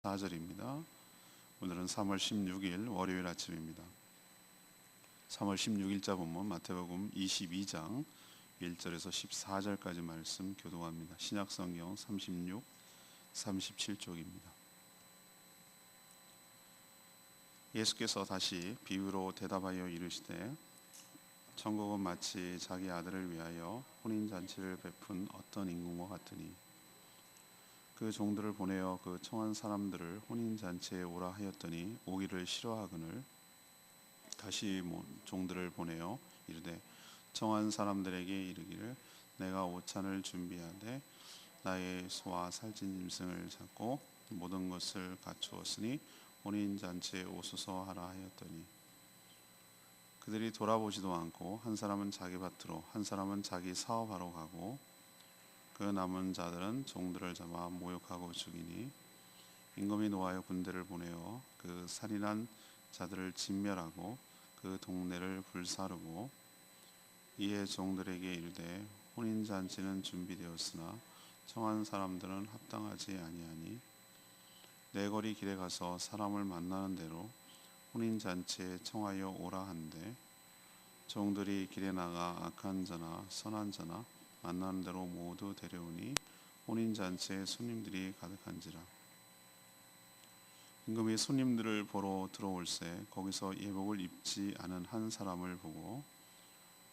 4절입니다. 오늘은 3월 16일 월요일 아침입니다. 3월 16일자 본문 마태복음 22장 1절에서 14절까지 말씀 교독합니다. 신약성경 36, 37쪽입니다. 예수께서 다시 비유로 대답하여 이르시되 천국은 마치 자기 아들을 위하여 혼인잔치를 베푼 어떤 임금과 같으니 그 종들을 보내어 그 청한 사람들을 혼인잔치에 오라 하였더니 오기를 싫어하거늘 다시 종들을 보내어 이르되 청한 사람들에게 이르기를 내가 오찬을 준비하되 나의 소와 살찐 짐승을 잡고 모든 것을 갖추었으니 혼인잔치에 오소서 하라 하였더니 그들이 돌아보지도 않고 한 사람은 자기 밭으로 한 사람은 자기 사업하러 가고 그 남은 자들은 종들을 잡아 모욕하고 죽이니 임금이 노하여 군대를 보내어 그 살인한 자들을 진멸하고 그 동네를 불사르고 이에 종들에게 이르되 혼인잔치는 준비되었으나 청한 사람들은 합당하지 아니하니 내 거리 길에 가서 사람을 만나는 대로 혼인잔치에 청하여 오라 한데 종들이 길에 나가 악한 자나 선한 자나 만나는 대로 모두 데려오니 혼인잔치에 손님들이 가득한지라. 임금이 손님들을 보러 들어올새 거기서 예복을 입지 않은 한 사람을 보고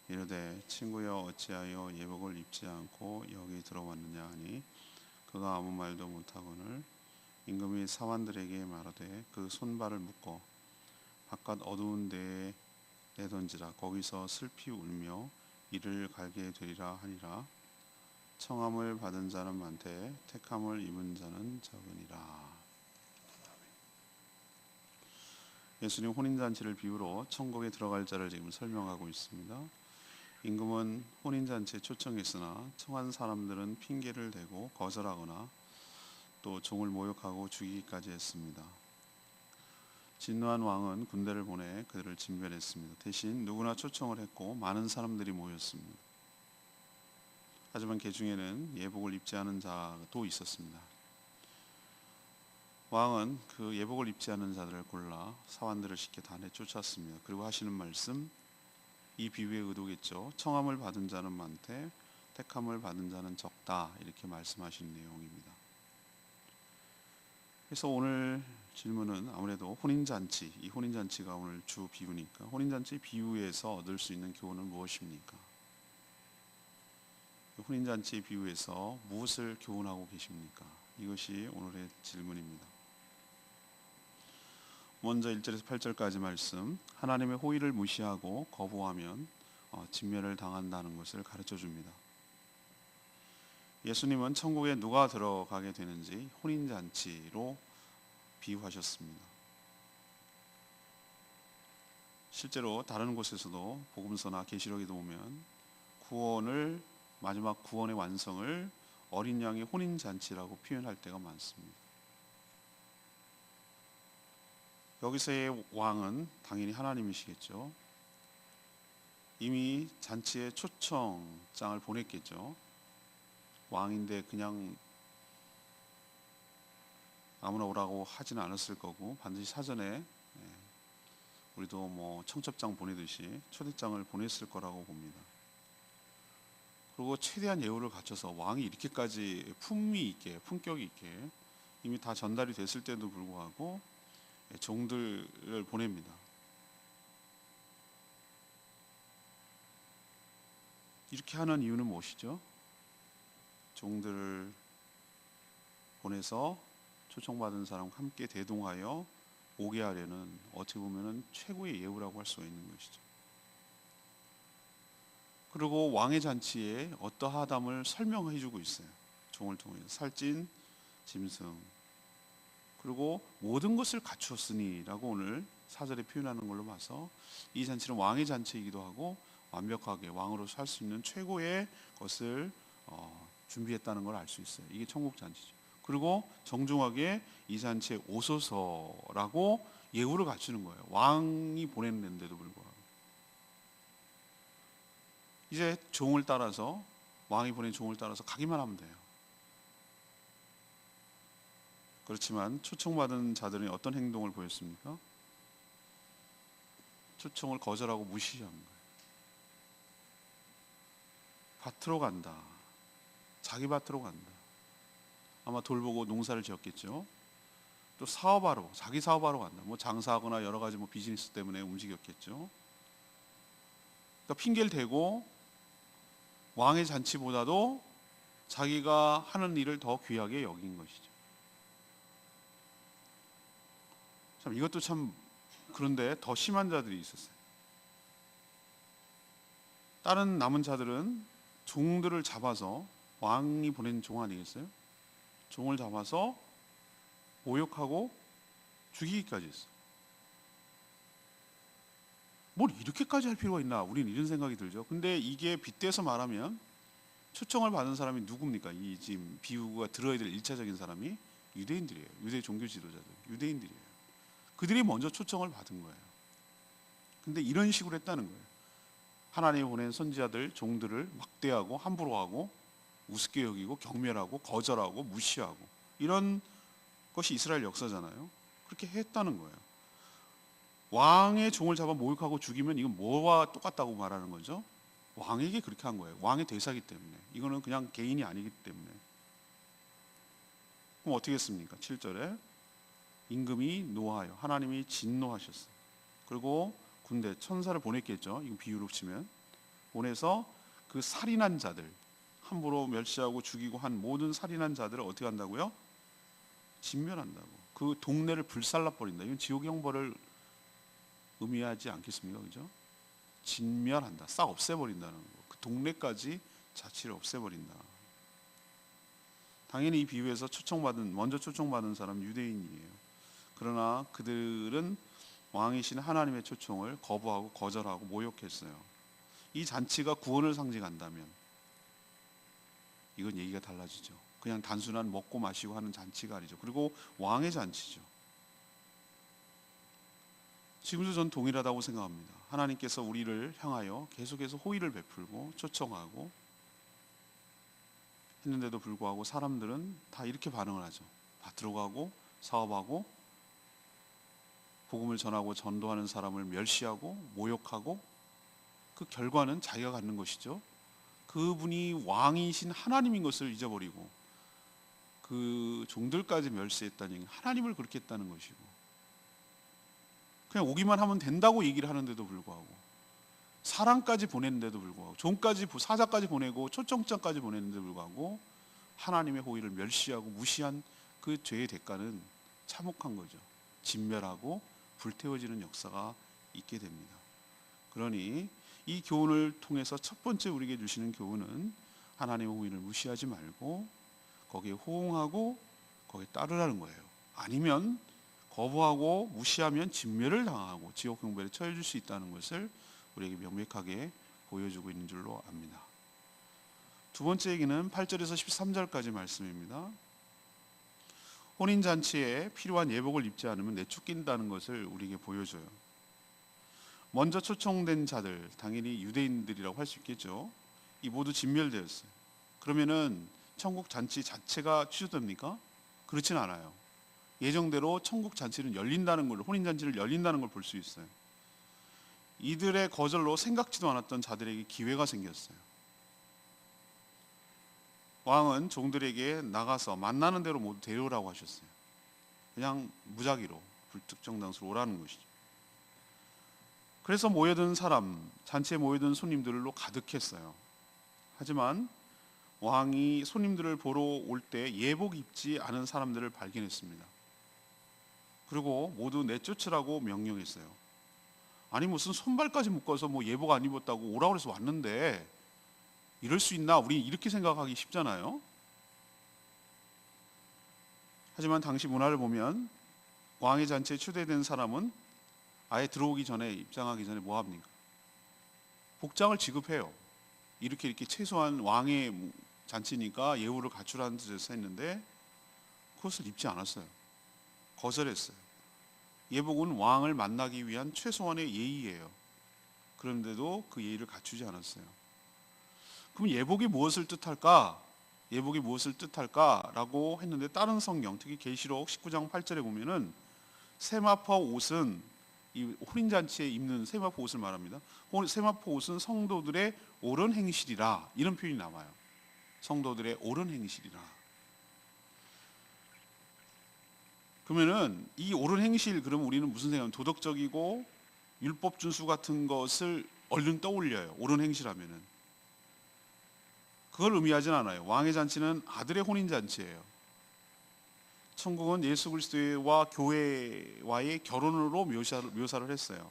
이르되 친구여 어찌하여 예복을 입지 않고 여기 들어왔느냐 하니 그가 아무 말도 못하거늘 임금이 사환들에게 말하되 그 손발을 묶어 바깥 어두운 데에 내던지라. 거기서 슬피 울며 이를 갈게 되리라 하니라. 청함을 받은 자는 많되 택함을 입은 자는 적으니라. 예수님 혼인잔치를 비유로 천국에 들어갈 자를 지금 설명하고 있습니다. 임금은 혼인잔치에 초청했으나 청한 사람들은 핑계를 대고 거절하거나 또 종을 모욕하고 죽이기까지 했습니다. 진노한 왕은 군대를 보내 그들을 진멸했습니다. 대신 누구나 초청을 했고 많은 사람들이 모였습니다. 하지만 그 중에는 예복을 입지 않은 자도 있었습니다. 왕은 그 예복을 입지 않은 자들을 골라 사환들을 쉽게 다 내쫓았습니다. 그리고 하시는 말씀, 이 비유의 의도겠죠. 청함을 받은 자는 많되 택함을 받은 자는 적다, 이렇게 말씀하신 내용입니다. 그래서 오늘 질문은 아무래도 혼인잔치, 이 혼인잔치가 오늘 주 비유니까 혼인잔치 비유에서 얻을 수 있는 교훈은 무엇입니까? 혼인잔치 비유에서 무엇을 교훈하고 계십니까? 이것이 오늘의 질문입니다. 먼저 1절에서 8절까지 말씀, 하나님의 호의를 무시하고 거부하면 진멸을 당한다는 것을 가르쳐 줍니다. 예수님은 천국에 누가 들어가게 되는지 혼인잔치로 비유하셨습니다. 실제로 다른 곳에서도 복음서나 계시록에도 보면 마지막 구원의 완성을 어린 양의 혼인잔치라고 표현할 때가 많습니다. 여기서의 왕은 당연히 하나님이시겠죠. 이미 잔치에 초청장을 보냈겠죠. 왕인데 그냥 아무나 오라고 하지는 않았을 거고 반드시 사전에 우리도 청첩장 보내듯이 초대장을 보냈을 거라고 봅니다. 그리고 최대한 예우를 갖춰서 왕이 이렇게까지 품위 있게, 품격 있게 이미 다 전달이 됐을 때도 불구하고 종들을 보냅니다. 이렇게 하는 이유는 무엇이죠? 종들을 보내서 초청받은 사람과 함께 대동하여 오게 하려는 어떻게 보면 최고의 예우라고 할 수가 있는 것이죠. 그리고 왕의 잔치에 어떠하담을 설명해 주고 있어요. 종을 통해서 살찐 짐승 그리고 모든 것을 갖추었으니 라고 오늘 4절에 표현하는 걸로 봐서 이 잔치는 왕의 잔치이기도 하고 완벽하게 왕으로서 할 수 있는 최고의 것을 준비했다는 걸 알 수 있어요. 이게 천국 잔치죠. 그리고 정중하게 이 잔치에 오소서라고 예우를 갖추는 거예요. 왕이 보냈는데도 불구하고 이제 종을 따라서 왕이 보낸 종을 따라서 가기만 하면 돼요. 그렇지만 초청받은 자들은 어떤 행동을 보였습니까? 초청을 거절하고 무시한 거예요. 밭으로 간다. 자기 밭으로 간다. 아마 돌보고 농사를 지었겠죠. 또 사업하러, 자기 사업하러 간다. 뭐 장사하거나 여러 가지 뭐 비즈니스 때문에 움직였겠죠. 그러니까 핑계를 대고 왕의 잔치보다도 자기가 하는 일을 더 귀하게 여긴 것이죠. 참 이것도 참 그런데 더 심한 자들이 있었어요. 다른 남은 자들은 종들을 잡아서, 왕이 보낸 종 아니겠어요? 종을 잡아서 모욕하고 죽이기까지 했어요. 뭘 이렇게까지 할 필요가 있나? 우리는 이런 생각이 들죠. 근데 이게 빗대서 말하면 초청을 받은 사람이 누굽니까? 이 지금 비유가 들어야 될 일차적인 사람이 유대인들이에요. 유대 종교 지도자들, 유대인들이에요. 그들이 먼저 초청을 받은 거예요. 근데 이런 식으로 했다는 거예요. 하나님이 보낸 선지자들, 종들을 막대하고 함부로 하고 우습게 여기고 경멸하고 거절하고 무시하고, 이런 것이 이스라엘 역사잖아요. 그렇게 했다는 거예요. 왕의 종을 잡아 모욕하고 죽이면 이건 뭐와 똑같다고 말하는 거죠? 왕에게 그렇게 한 거예요. 왕의 대사기 때문에. 이거는 그냥 개인이 아니기 때문에. 그럼 어떻게 했습니까? 7절에 임금이 노하여, 하나님이 진노하셨어요. 그리고 군대, 천사를 보냈겠죠. 이거 비유로 치면 보내서 그 살인한 자들, 함부로 멸시하고 죽이고 한 모든 살인한 자들을 어떻게 한다고요? 진멸한다고. 그 동네를 불살라 버린다. 이건 지옥의 형벌을 의미하지 않겠습니까? 그죠? 진멸한다. 싹 없애버린다는 거. 그 동네까지 자취를 없애버린다. 당연히 이 비유에서 먼저 초청받은 사람 유대인이에요. 그러나 그들은 왕이신 하나님의 초청을 거부하고 거절하고 모욕했어요. 이 잔치가 구원을 상징한다면 이건 얘기가 달라지죠. 그냥 단순한 먹고 마시고 하는 잔치가 아니죠. 그리고 왕의 잔치죠. 지금도 전 동일하다고 생각합니다. 하나님께서 우리를 향하여 계속해서 호의를 베풀고 초청하고 했는데도 불구하고 사람들은 다 이렇게 반응을 하죠. 밭으로 가고 사업하고 복음을 전하고 전도하는 사람을 멸시하고 모욕하고, 그 결과는 자기가 갖는 것이죠. 그분이 왕이신 하나님인 것을 잊어버리고 그 종들까지 멸시했다니, 하나님을 그렇게 했다는 것이고, 그냥 오기만 하면 된다고 얘기를 하는데도 불구하고, 사람까지 보냈는데도 불구하고, 종까지, 사자까지 보내고 초청장까지 보냈는데도 불구하고 하나님의 호의를 멸시하고 무시한 그 죄의 대가는 참혹한 거죠. 진멸하고 불태워지는 역사가 있게 됩니다. 그러니 이 교훈을 통해서 첫 번째 우리에게 주시는 교훈은 하나님의 호의를 무시하지 말고 거기에 호응하고 거기에 따르라는 거예요. 아니면 거부하고 무시하면 진멸을 당하고 지옥 형벌에 처해질 수 있다는 것을 우리에게 명백하게 보여주고 있는 줄로 압니다. 두 번째 얘기는 8절에서 13절까지 말씀입니다. 혼인잔치에 필요한 예복을 입지 않으면 내쫓긴다는 것을 우리에게 보여줘요. 먼저 초청된 자들, 당연히 유대인들이라고 할 수 있겠죠. 이 모두 진멸되었어요. 그러면은 천국 잔치 자체가 취소됩니까? 그렇진 않아요. 예정대로 천국 잔치는 열린다는 걸, 혼인 잔치를 열린다는 걸 볼 수 있어요. 이들의 거절로 생각지도 않았던 자들에게 기회가 생겼어요. 왕은 종들에게 나가서 만나는 대로 모두 데려오라고 하셨어요. 그냥 무작위로 불특정 당수로 오라는 것이죠. 그래서 모여든 사람, 잔치에 모여든 손님들로 가득했어요. 하지만 왕이 손님들을 보러 올 때 예복 입지 않은 사람들을 발견했습니다. 그리고 모두 내쫓으라고 명령했어요. 아니 무슨 손발까지 묶어서 뭐 예복 안 입었다고 오라고 해서 왔는데 이럴 수 있나? 우리 이렇게 생각하기 쉽잖아요. 하지만 당시 문화를 보면 왕의 잔치에 초대된 사람은 아예 들어오기 전에, 입장하기 전에 뭐 합니까? 복장을 지급해요. 이렇게 최소한 왕의 잔치니까 예우를 갖추라는 뜻에서 했는데 그것을 입지 않았어요. 거절했어요. 예복은 왕을 만나기 위한 최소한의 예의예요. 그런데도 그 예의를 갖추지 않았어요. 그럼 예복이 무엇을 뜻할까? 예복이 무엇을 뜻할까라고 했는데 다른 성경, 특히 계시록 19장 8절에 보면은 세마포 옷은 이 혼인잔치에 입는 세마포 옷을 말합니다. 세마포 옷은 성도들의 옳은 행실이라, 이런 표현이 나와요. 성도들의 옳은 행실이라. 그러면은 이 옳은 행실, 그러면 우리는 무슨 생각하면 도덕적이고 율법 준수 같은 것을 얼른 떠올려요. 옳은 행실하면은. 그걸 의미하진 않아요. 왕의 잔치는 아들의 혼인 잔치예요. 천국은 예수 그리스도와 교회와의 결혼으로 묘사를 했어요.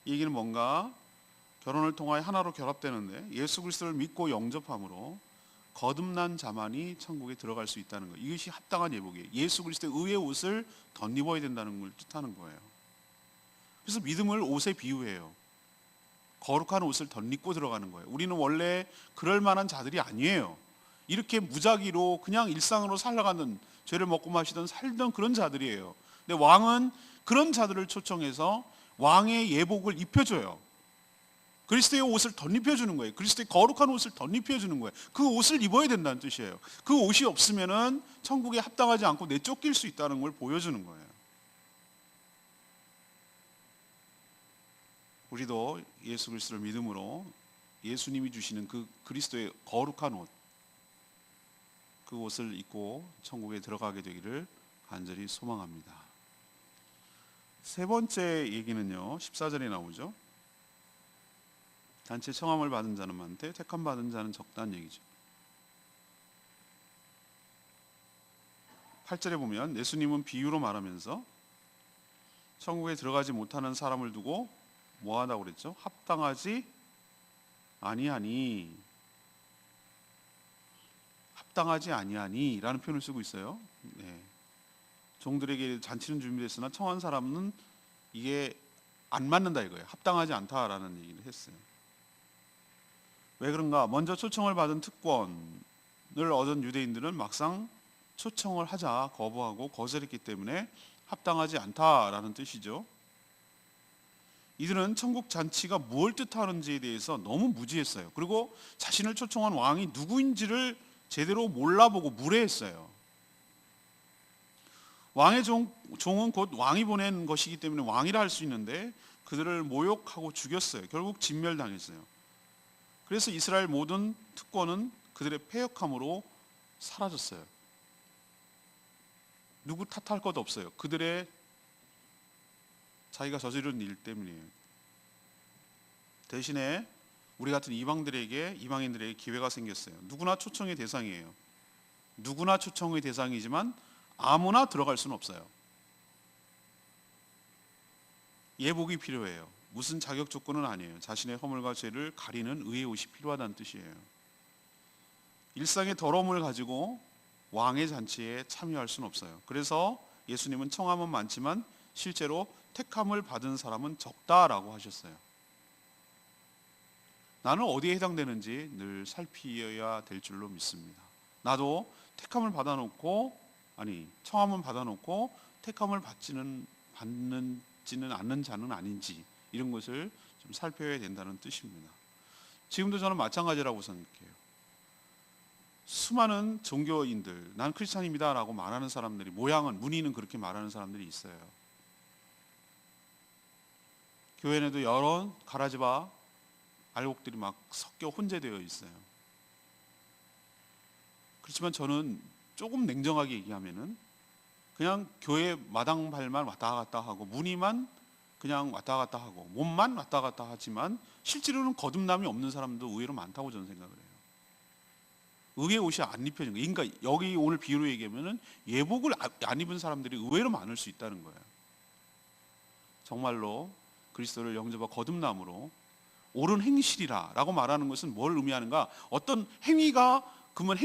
이 얘기는 뭔가 결혼을 통하여 하나로 결합되는데 예수 그리스도를 믿고 영접함으로 거듭난 자만이 천국에 들어갈 수 있다는 거예요. 이것이 합당한 예복이에요. 예수 그리스도의 의의 옷을 덧입어야 된다는 걸 뜻하는 거예요. 그래서 믿음을 옷에 비유해요. 거룩한 옷을 덧입고 들어가는 거예요. 우리는 원래 그럴 만한 자들이 아니에요. 이렇게 무작위로 그냥 일상으로 살아가는, 죄를 먹고 마시던 살던 그런 자들이에요. 근데 왕은 그런 자들을 초청해서 왕의 예복을 입혀줘요. 그리스도의 옷을 덧입혀주는 거예요. 그리스도의 거룩한 옷을 덧입혀주는 거예요. 그 옷을 입어야 된다는 뜻이에요. 그 옷이 없으면은 천국에 합당하지 않고 내쫓길 수 있다는 걸 보여주는 거예요. 우리도 예수 그리스도를 믿음으로 예수님이 주시는 그 그리스도의 거룩한 옷, 그 옷을 입고 천국에 들어가게 되기를 간절히 소망합니다. 세 번째 얘기는요, 14절에 나오죠. 단체 청함을 받은 자는 많되 택함 받은 자는 적다는 얘기죠. 8절에 보면 예수님은 비유로 말하면서 천국에 들어가지 못하는 사람을 두고 뭐 하다고 그랬죠? 합당하지 아니하니, 합당하지 아니하니 라는 표현을 쓰고 있어요. 네. 종들에게 잔치는 준비됐으나 청한 사람은 이게 안 맞는다 이거예요. 합당하지 않다라는 얘기를 했어요. 왜 그런가? 먼저 초청을 받은 특권을 얻은 유대인들은 막상 초청을 하자 거부하고 거절했기 때문에 합당하지 않다라는 뜻이죠. 이들은 천국 잔치가 무엇을 뜻하는지에 대해서 너무 무지했어요. 그리고 자신을 초청한 왕이 누구인지를 제대로 몰라보고 무례했어요. 왕의 종은 곧 왕이 보낸 것이기 때문에 왕이라 할 수 있는데 그들을 모욕하고 죽였어요. 결국 진멸당했어요. 그래서 이스라엘 모든 특권은 그들의 패역함으로 사라졌어요. 누구 탓할 것 없어요. 그들의 자기가 저지른 일 때문이에요. 대신에 우리 같은 이방인들에게 기회가 생겼어요. 누구나 초청의 대상이에요. 누구나 초청의 대상이지만 아무나 들어갈 수는 없어요. 예복이 필요해요. 무슨 자격 조건은 아니에요. 자신의 허물과 죄를 가리는 의의 옷이 필요하다는 뜻이에요. 일상의 더러움을 가지고 왕의 잔치에 참여할 수는 없어요. 그래서 예수님은 청함은 많지만 실제로 택함을 받은 사람은 적다라고 하셨어요. 나는 어디에 해당되는지 늘 살피어야 될 줄로 믿습니다. 나도 택함을 청함은 받아놓고 택함을 받지는 않는 자는 아닌지, 이런 것을 좀 살펴야 된다는 뜻입니다. 지금도 저는 마찬가지라고 생각해요. 수많은 종교인들, 난 크리스찬입니다 라고 말하는 사람들이, 문의는 그렇게 말하는 사람들이 있어요. 교회에도 여러 가라지바 알곡들이 막 섞여 혼재되어 있어요. 그렇지만 저는 조금 냉정하게 얘기하면은 그냥 교회 마당발만 왔다 갔다 하고 문의만 그냥 왔다 갔다 하고 몸만 왔다 갔다 하지만 실제로는 거듭남이 없는 사람도 의외로 많다고 저는 생각을 해요. 의의 옷이 안 입혀진 거예요. 그러니까 여기 오늘 비유로 얘기하면은 예복을 안 입은 사람들이 의외로 많을 수 있다는 거예요. 정말로 그리스도를 영접하고 거듭남으로 옳은 행실이라라고 말하는 것은 뭘 의미하는가? 어떤 행위가 그러면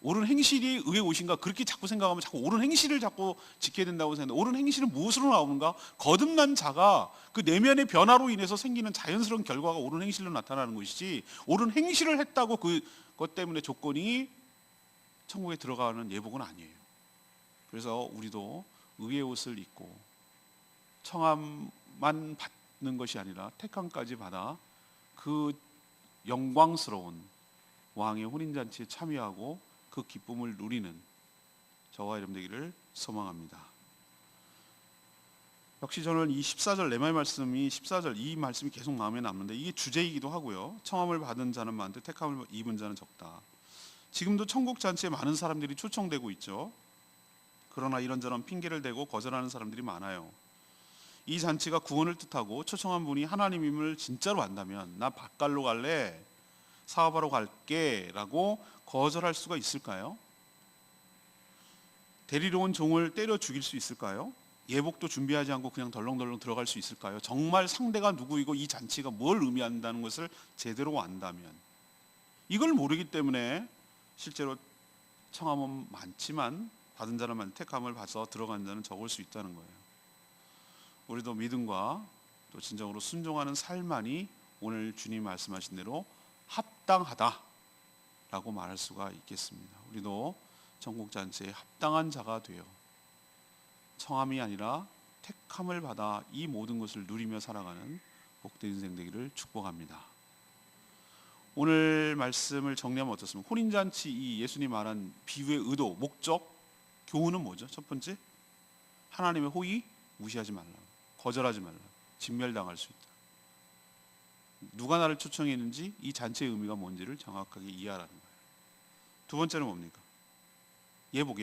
옳은 행실이 의의 옷인가? 그렇게 자꾸 생각하면 자꾸 옳은 행실을 자꾸 지켜야 된다고 생각하는데, 옳은 행실은 무엇으로 나오는가? 거듭난 자가 그 내면의 변화로 인해서 생기는 자연스러운 결과가 옳은 행실로 나타나는 것이지, 옳은 행실을 했다고 그것 때문에 조건이 천국에 들어가는 예복은 아니에요. 그래서 우리도 의의 옷을 입고 청함만 받는 것이 아니라 택함까지 받아 그 영광스러운 왕의 혼인잔치에 참여하고 그 기쁨을 누리는 저와 여러분 되기를 소망합니다. 역시 저는 이 14절 레마의 말씀이 14절 이 말씀이 계속 마음에 남는데 이게 주제이기도 하고요. 청함을 받은 자는 많되 택함을 입은 자는 적다. 지금도 천국 잔치에 많은 사람들이 초청되고 있죠. 그러나 이런저런 핑계를 대고 거절하는 사람들이 많아요. 이 잔치가 구원을 뜻하고 초청한 분이 하나님임을 진짜로 안다면 나 밭갈로 갈래, 사업하러 갈게 라고 거절할 수가 있을까요? 데리러 온 종을 때려 죽일 수 있을까요? 예복도 준비하지 않고 그냥 덜렁덜렁 들어갈 수 있을까요? 정말 상대가 누구이고 이 잔치가 뭘 의미한다는 것을 제대로 안다면. 이걸 모르기 때문에 실제로 청함은 많지만 받은 자는 많은 택함을 받아서 들어간 자는 적을 수 있다는 거예요. 우리도 믿음과 또 진정으로 순종하는 삶만이 오늘 주님 말씀하신 대로 합당하다라고 말할 수가 있겠습니다. 우리도 천국잔치에 합당한 자가 되어 청함이 아니라 택함을 받아 이 모든 것을 누리며 살아가는 복된 인생 되기를 축복합니다. 오늘 말씀을 정리하면 어떻습니까? 혼인잔치 이 예수님 말한 비유의 의도, 목적, 교훈은 뭐죠? 첫 번째, 하나님의 호의 무시하지 말라, 거절하지 말라, 진멸당할 수 있다. 누가 나를 초청했는지 이 잔치의 의미가 뭔지를 정확하게 이해하라는 거예요. 두 번째는 뭡니까? 예복.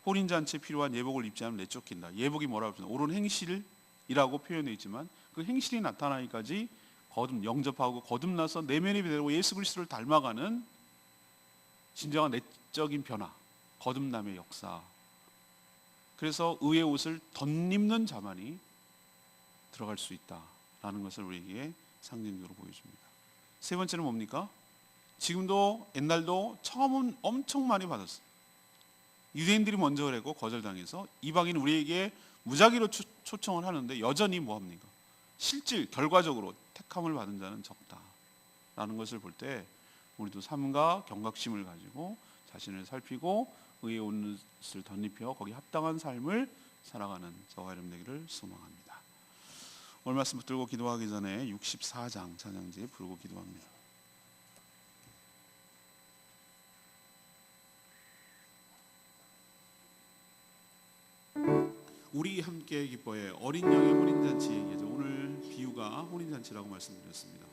혼인잔치에 필요한 예복을 입지 않으면 내쫓긴다. 예복이 뭐라고 하죠? 옳은 행실이라고 표현되어 있지만 그 행실이 나타나기까지 영접하고 거듭나서 내면이 되고 예수 그리스도를 닮아가는 진정한 내적인 변화, 거듭남의 역사. 그래서 의의 옷을 덧입는 자만이 들어갈 수 있다라는 것을 우리에게 상징적으로 보여줍니다. 세 번째는 뭡니까? 지금도 옛날도 청함은 엄청 많이 받았어요. 유대인들이 먼저 그랬고 거절당해서 이방인 우리에게 무작위로 초청을 하는데 여전히 뭐합니까? 실질 결과적으로 택함을 받은 자는 적다라는 것을 볼 때 우리도 삶과 경각심을 가지고 자신을 살피고 의의 옷을 덧입혀 거기 합당한 삶을 살아가는 저와 여러분 되기를 소망합니다. 오늘 말씀 붙들고 기도하기 전에 64장 찬양지 부르고 기도합니다. 우리 함께 기뻐해 어린 양의 혼인잔치 얘기죠. 오늘 비유가 혼인잔치라고 말씀드렸습니다.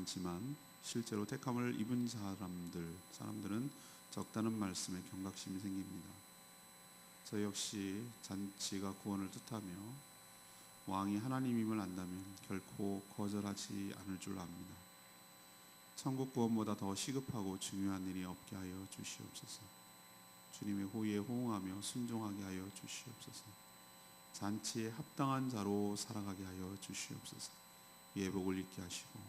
많지만 실제로 택함을 입은 사람들은 적다는 말씀에 경각심이 생깁니다. 저 역시 잔치가 구원을 뜻하며 왕이 하나님임을 안다면 결코 거절하지 않을 줄 압니다. 천국 구원보다 더 시급하고 중요한 일이 없게 하여 주시옵소서. 주님의 호의에 호응하며 순종하게 하여 주시옵소서. 잔치에 합당한 자로 살아가게 하여 주시옵소서. 예복을 입게 하시고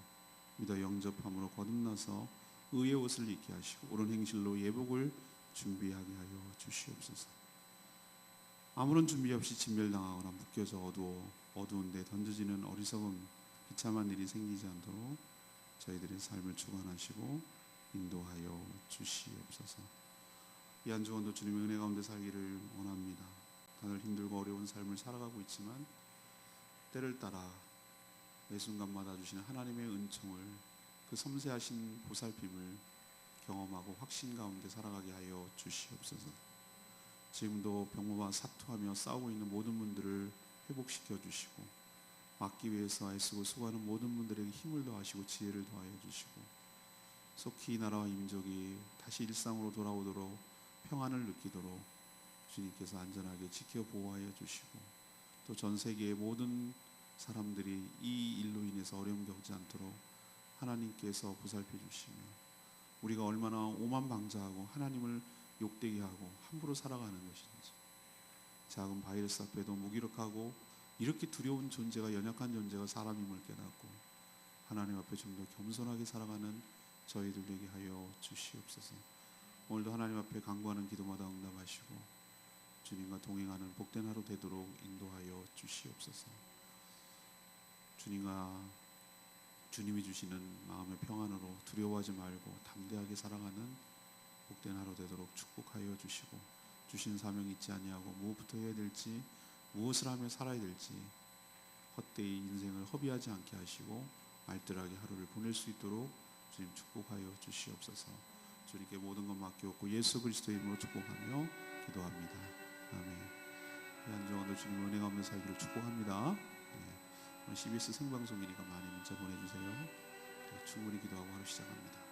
믿어 영접함으로 거듭나서 의의 옷을 입게 하시고 옳은 행실로 예복을 준비하게 하여 주시옵소서. 아무런 준비 없이 진멸당하거나 묶여져 어두운 데 던져지는 어리석은 비참한 일이 생기지 않도록 저희들의 삶을 주관하시고 인도하여 주시옵소서. 이 한 주간도 주님의 은혜 가운데 살기를 원합니다. 다들 힘들고 어려운 삶을 살아가고 있지만 때를 따라 매 순간마다 주시는 하나님의 은총을, 그 섬세하신 보살핌을 경험하고 확신 가운데 살아가게 하여 주시옵소서. 지금도 병마와 사투하며 싸우고 있는 모든 분들을 회복시켜 주시고 막기 위해서 애쓰고 수고하는 모든 분들에게 힘을 더하시고 지혜를 더하여 주시고 속히 이 나라와 민족이 다시 일상으로 돌아오도록 평안을 느끼도록 주님께서 안전하게 지켜 보호하여 주시고 또 전 세계의 모든 사람들이 이 일로 인해서 어려움 겪지 않도록 하나님께서 보살펴 주시며 우리가 얼마나 오만방자하고 하나님을 욕되게 하고 함부로 살아가는 것인지, 작은 바이러스 앞에도 무기력하고 이렇게 두려운 존재가, 연약한 존재가 사람임을 깨닫고 하나님 앞에 좀 더 겸손하게 살아가는 저희들 되게 하여 주시옵소서. 오늘도 하나님 앞에 간구하는 기도마다 응답하시고 주님과 동행하는 복된 하루 되도록 인도하여 주시옵소서. 주님이 주시는 마음의 평안으로 두려워하지 말고 담대하게 살아가는 복된 하루 되도록 축복하여 주시고 주신 사명 잊지 아니하고 무엇부터 해야 될지, 무엇을 하며 살아야 될지 헛되이 인생을 허비하지 않게 하시고 알뜰하게 하루를 보낼 수 있도록 주님 축복하여 주시옵소서. 주님께 모든 것 맡기옵고 예수 그리스도의 이름으로 축복하며 기도합니다. 아멘. 이 한 주간도 주님 은혜가 없는 살기를 축복합니다. 오늘 CBS 생방송이니까 많이 문자 보내주세요. 충분히 기도하고 하루 시작합니다.